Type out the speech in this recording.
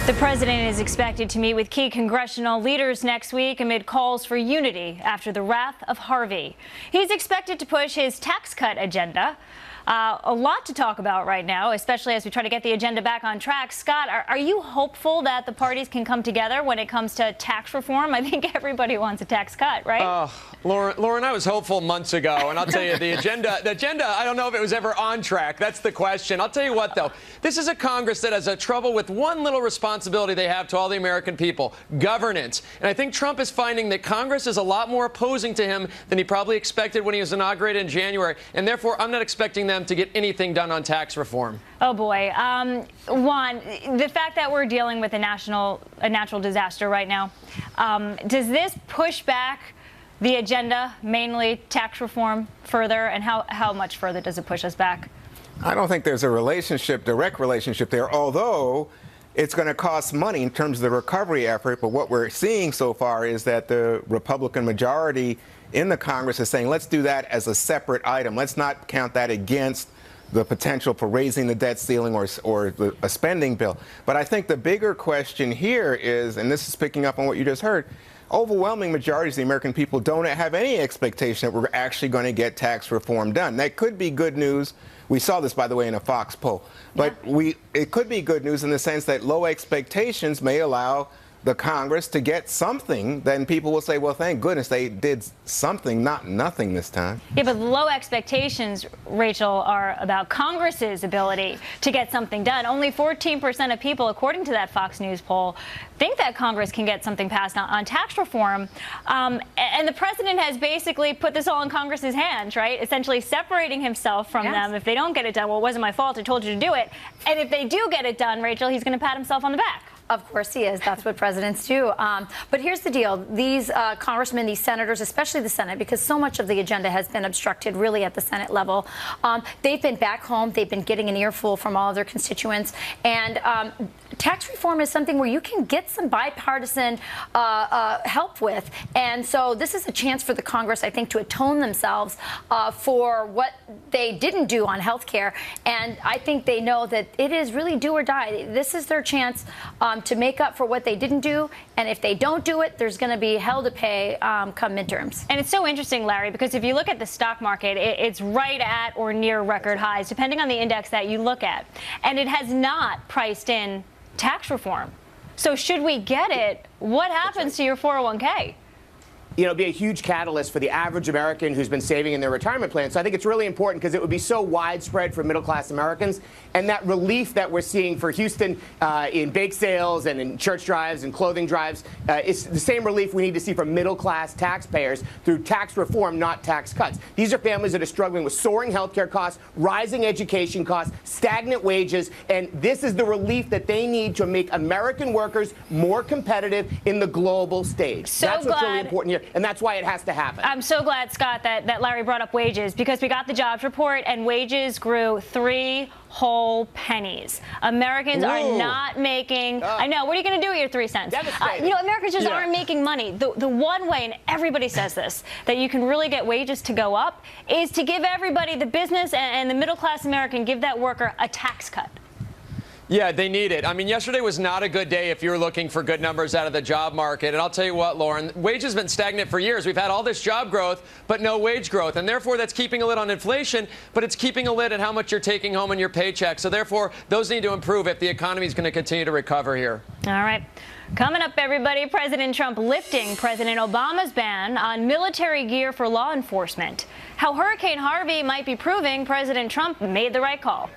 The president is expected to meet with key congressional leaders next week amid calls for unity after the wrath of Harvey. He's expected to push his tax cut agenda. A lot to talk about right now, especially as we try to get the agenda back on track. Scott, are you hopeful that the parties can come together when it comes to tax reform? I think everybody wants a tax cut, right? Lauren, I was hopeful months ago, and I'll tell you, the agenda, I don't know if it was ever on track. That's the question. I'll tell you what, though. This is a Congress that has a trouble with one little responsibility they have to all the American people: governance. And I think Trump is finding that Congress is a lot more opposing to him than he probably expected when he was inaugurated in January. And therefore, I'm not expecting them to get anything done on tax reform. Oh, boy. Juan, the fact that we're dealing with a natural disaster right now, does this push back the agenda, mainly tax reform, further? And how much further does it push us back? I don't think there's a direct relationship there, although it's going to cost money in terms of the recovery effort. But what we're seeing so far is that the Republican majority in the Congress is saying, let's do that as a separate item. Let's not count that against the potential for raising the debt ceiling or a spending bill. But I think the bigger question here is, and this is picking up on what you just heard, overwhelming majorities of the American people don't have any expectation that we're actually going to get tax reform done. That could be good news. We saw this, by the way, in a Fox poll. But it could be good news in the sense that low expectations may allow the Congress to get something. Then people will say, well, thank goodness they did something, not nothing this time. Yeah, but low expectations, Rachel, are about Congress's ability to get something done. Only 14% of people, according to that Fox News poll, think that Congress can get something passed on tax reform. And the president has basically put this all in Congress's hands, right? Essentially separating himself from them. If they don't get it done, well, it wasn't my fault. I told you to do it. And if they do get it done, Rachel, he's going to pat himself on the back. Of course he is. That's what presidents do. But here's the deal. These congressmen, these senators, especially the Senate, because so much of the agenda has been obstructed really at the Senate level, they've been back home. They've been getting an earful from all of their constituents. And tax reform is something where you can get some bipartisan help with. And so this is a chance for the Congress, I think, to atone themselves for what they didn't do on health care. And I think they know that it is really do or die. This is their chance to make up for what they didn't do. And if they don't do it, there's going to be hell to pay come midterms. And it's so interesting, Larry, because if you look at the stock market, it's right at or near record highs, depending on the index that you look at. And it has not priced in tax reform. So should we get it, what happens to your 401k? You know, be a huge catalyst for the average American who's been saving in their retirement plan. So I think it's really important because it would be so widespread for middle-class Americans. And that relief that we're seeing for Houston in bake sales and in church drives and clothing drives is the same relief we need to see from middle-class taxpayers through tax reform, not tax cuts. These are families that are struggling with soaring health care costs, rising education costs, stagnant wages, and this is the relief that they need to make American workers more competitive in the global stage. That's what's really important here. And that's why it has to happen. I'm so glad, Scott, that Larry brought up wages, because we got the jobs report and wages grew 3 whole pennies. Americans are not making, I know, what are you going to do with your 3 cents? You know, Americans just aren't making money. The one way, and everybody says this, that you can really get wages to go up is to give everybody, the business and the middle-class American, give that worker a tax cut. Yeah, they need it. I mean, yesterday was not a good day if you're looking for good numbers out of the job market. And I'll tell you what, Lauren, wages have been stagnant for years. We've had all this job growth, but no wage growth. And therefore, that's keeping a lid on inflation, but it's keeping a lid on how much you're taking home in your paycheck. So therefore, those need to improve if the economy is going to continue to recover here. All right. Coming up, everybody, President Trump lifting President Obama's ban on military gear for law enforcement. How Hurricane Harvey might be proving President Trump made the right call.